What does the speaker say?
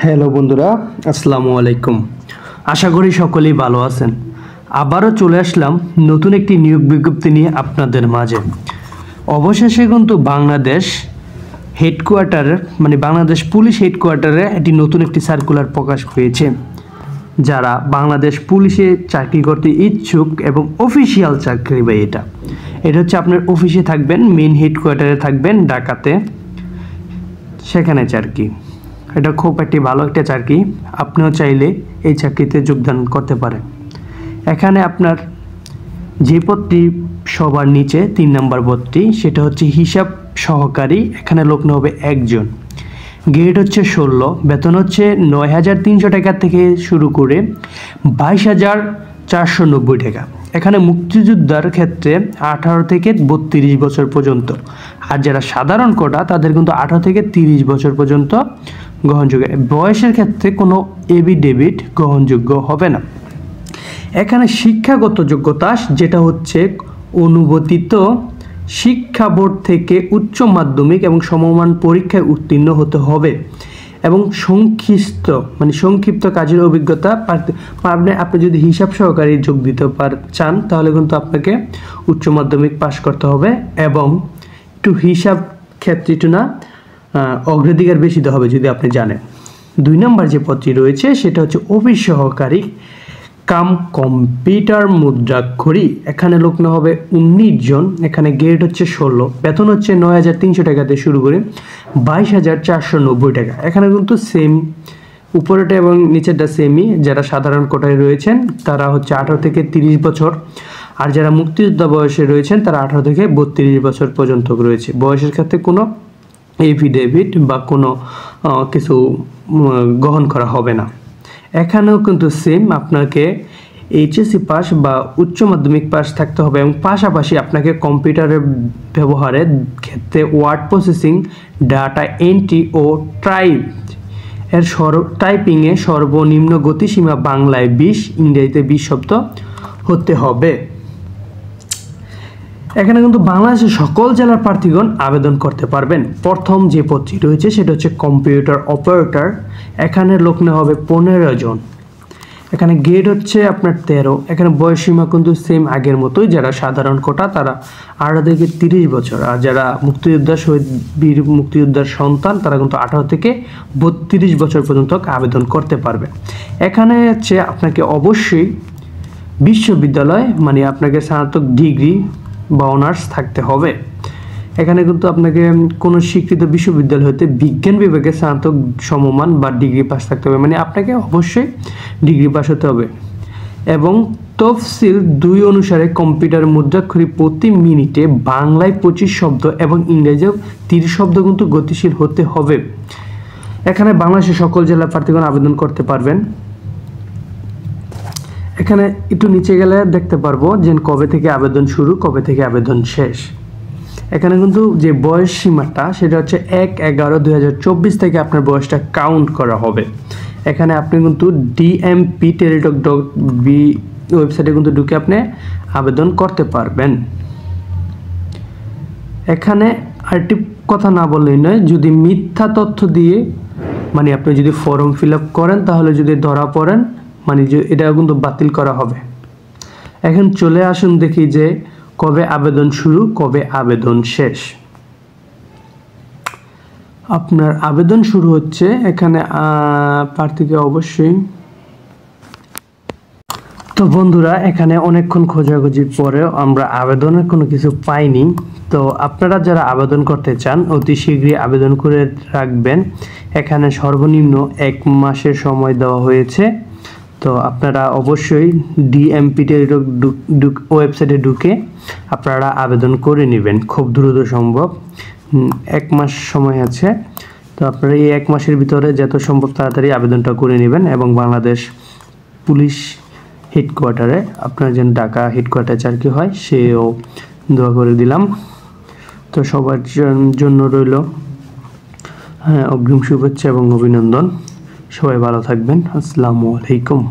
Hello বন্ধুরা, আসসালামু আলাইকুম। আশা করি সকলেই ভালো আছেন। আবারও চলে আসলাম নতুন একটি নিয়োগ বিজ্ঞপ্তি নিয়ে আপনাদের মাঝে। অবশেষে কিন্তু বাংলাদেশ হেডকোয়ার্টারে বাংলাদেশ পুলিশ হেডকোয়ার্টারে নতুন একটি সার্কুলার প্রকাশ পেয়েছে। যারা বাংলাদেশ পুলিশে চাকরি করতে ইচ্ছুক এবং অফিসিয়াল চাকরি বা এটা হচ্ছে আপনার অফিসে থাকবেন, মেইন হেডকোয়ার্টারে থাকবেন ঢাকাতে, সেখানে চাকরি। এটা খুব একটি ভালো একটা চাকরি, আপনিও চাইলে এই চাকরিতে যোগদান করতে পারেন। এখানে আপনার যে পদটি সবার নিচে 3 নম্বর পদটি, সেটা হচ্ছে হিসাব সহকারী। এখানে লোক হবে একজন। গ্রেড হচ্ছে 16, বেতন হচ্ছে 9,300 টাকা থেকে শুরু করে 22,490 টাকা। এখানে মুক্তিযোদ্ধার ক্ষেত্রে 18 থেকে 32 বছর পর্যন্ত, আর যারা সাধারণ কোটা তাদের কিন্তু 18 থেকে 30 বছর পর্যন্ত গ্রহণযোগ্য। বয়সের ক্ষেত্রে কোনো এফিডেভিট গ্রহণযোগ্য হবে না। এখানে শিক্ষাগত যোগ্যতা যেটা হচ্ছে অনুমোদিত শিক্ষা বোর্ড থেকে উচ্চ মাধ্যমিক এবং সমমান পরীক্ষায় উত্তীর্ণ হতে হবে এবং সংক্ষিপ্ত কাজের অভিজ্ঞতা। আপনি যদি হিসাব সহকারী যোগ দিতে চান তাহলে কিন্তু আপনাকে উচ্চ মাধ্যমিক পাশ করতে হবে এবং একটু হিসাব ক্ষেত্রে অগ্রাধিকার বেশি দিতে হবে যদি আপনি জানেন। 2 নম্বর যে পদটি রয়েছে সেটা হচ্ছে অফিস সহকারী কাম কম্পিউটার মুদ্রাক্ষরী। এখানে লোক না হবে 19 জন। এখানে গ্রেড হচ্ছে 16, বেতন হচ্ছে 9,300 টাকাতে শুরু করে 22,490 টাকা। এখানে কিন্তু সেম, উপরেটা এবং নিচেরটা সেমই। যারা সাধারণ কোটায় রয়েছেন তারা হচ্ছে 18 থেকে 30 বছর, আর যারা মুক্তিযোদ্ধা বয়সে রয়েছেন তারা 18 থেকে 32 বছর পর্যন্ত রয়েছে। বয়সের ক্ষেত্রে কোনো এফিডেভিট বা কোনো কিছু গ্রহণ করা হবে না। এখানেও কিন্তু সেম, আপনাকে এইচএসসি পাস বা উচ্চ মাধ্যমিক পাস থাকতে হবে এবং পাশাপাশি আপনাকে কম্পিউটারের ব্যবহারের ক্ষেত্রে ওয়ার্ড প্রসেসিং, ডাটা এন্ট্রি ও টাইপিংয়ে সর্বনিম্ন গতিসীমা বাংলায় 20, ইংরেজিতে 20 শব্দ হতে হবে। এখানে কিন্তু বাংলাদেশের সকল জেলার প্রার্থীগণ আবেদন করতে পারবেন। প্রথম যে পদটি রয়েছে সেটা হচ্ছে কম্পিউটার অপারেটর। এখানে লোক নেওয়া হবে 15 জন। এখানে গ্রেড হচ্ছে আপনার 13। এখানে বয়সসীমা কিন্তু সেম আগের মতোই। যারা সাধারণ কোটা তারা 18 থেকে 30 বছর, আর যারা শহীদ বীর মুক্তিযোদ্ধার সন্তান তারা কিন্তু 18 থেকে 32 বছর পর্যন্ত আবেদন করতে পারবে। এখানে হচ্ছে আপনাকে অবশ্যই বিশ্ববিদ্যালয় আপনাকে স্নাতক ডিগ্রি বা অনার্স থাকতে হবে। এখানে কিন্তু আপনাকে কোনো স্বীকৃত বিশ্ববিদ্যালয় হতে বিজ্ঞান বিভাগে স্নাতক সমমান বা ডিগ্রি পাস থাকতে হবে, আপনাকে অবশ্যই ডিগ্রি পাস হতে হবে। এবং তফসিল 2 অনুসারে কম্পিউটার মুদ্রাক্ষরী প্রতি মিনিটে বাংলায় 25 শব্দ এবং ইংরেজিও 30 শব্দ কিন্তু গতিশীল হতে হবে। এখানে বাংলাদেশের সকল জেলার প্রার্থীগণ আবেদন করতে পারবেন। এখানে একটু নিচে গেলে দেখতে পারবো যে কবে থেকে আবেদন শুরু, কবে থেকে আবেদন শেষ। এখানে কিন্তু যে বয়স সীমাটা সেটা হচ্ছে 1/11/2024 থেকে আপনার বয়সটা কাউন্ট করা হবে। এখানে আপনি কিন্তু dmp.টেলিটক.bি ওয়েবসাইটে কিন্তু ঢুকে আপনি আবেদন করতে পারবেন। এখানে আরেকটি কথা না বললেই নয়, যদি মিথ্যা তথ্য দিয়ে আপনি যদি ফর্ম ফিল আপ করেন তাহলে যদি ধরা পড়েন এটা কিন্তু বাতিল করা হবে। এখন চলে আসুন দেখি যে কবে আবেদন শুরু, কবে আবেদন শেষ। আপনার আবেদন শুরু হচ্ছে এখানে প্রার্থীকে অবশ্যই। তো বন্ধুরা, এখানে অনেকক্ষণ খোঁজাখুঁজির পরেও আমরা আবেদনের কোনো কিছু পাইনি। তো আপনারা যারা আবেদন করতে চান অতি শীঘ্রই আবেদন করে রাখবেন। এখানে সর্বনিম্ন 1 মাসের সময় দেওয়া হয়েছে। তো আপনারা অবশ্যই dmp.টেলিটক ওয়েবসাইটে ঢুকে আপনারা আবেদন করে নেবেন খুব দ্রুত সম্ভব। 1 মাস সময় আছে। তো আপনারা এই 1 মাসের ভিতরে যত সম্ভব তাড়াতাড়ি আবেদনটা করে নেবেন এবং বাংলাদেশ পুলিশ হেডকোয়ার্টারে আপনার যেন ঢাকা হেডকোয়ার্টারে চাকরি হয় সেও দোয়া করে দিলাম। তো সবার জন্য রইল অগ্রিম শুভেচ্ছা এবং অভিনন্দন। সবাই ভালো থাকবেন। আসসালামু আলাইকুম।